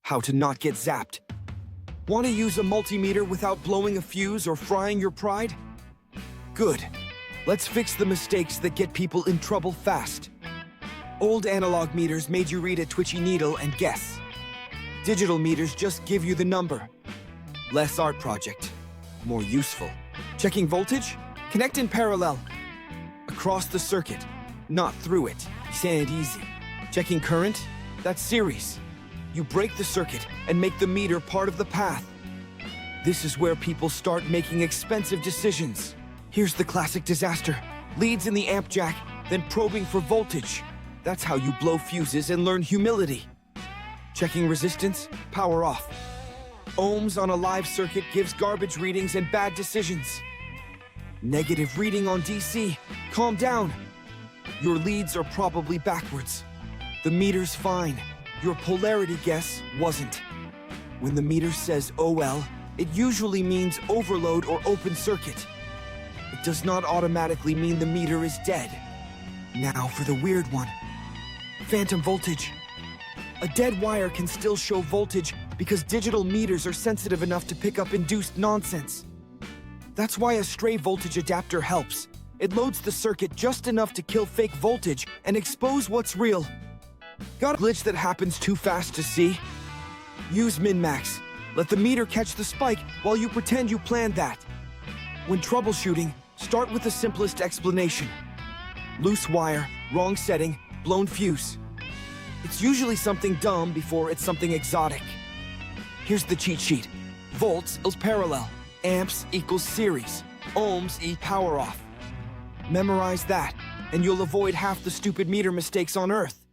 How to not get zapped. Want to use a multimeter without blowing a fuse or frying your pride? Good. Let's fix the mistakes that get people in trouble fast. Old analog meters made you read a twitchy needle and guess. Digital meters just give you the number. Less art project, more useful. Checking voltage? Connect in parallel. Across the circuit, not through it. Sand easy. Checking current? That's series. You break the circuit and make the meter part of the path. This is where people start making expensive decisions. Here's the classic disaster. Leads in the amp jack, then probing for voltage. That's how you blow fuses and learn humility. Checking resistance? Power off. Ohms on a live circuit gives garbage readings and bad decisions. Negative reading on DC. Calm down. Your leads are probably backwards. The meter's fine. Your polarity guess wasn't. When the meter says OL, it usually means overload or open circuit. It does not automatically mean the meter is dead. Now for the weird one. Phantom voltage. A dead wire can still show voltage because digital meters are sensitive enough to pick up induced nonsense. That's why a stray voltage adapter helps. It loads the circuit just enough to kill fake voltage and expose what's real. Got a glitch that happens too fast to see? Use min-max. Let the meter catch the spike while you pretend you planned that. When troubleshooting, start with the simplest explanation. Loose wire, wrong setting, blown fuse. It's usually something dumb before it's something exotic. Here's the cheat sheet. Volts equals parallel. Amps equals series. Ohms equals power off. Memorize that, and you'll avoid half the stupid meter mistakes on Earth.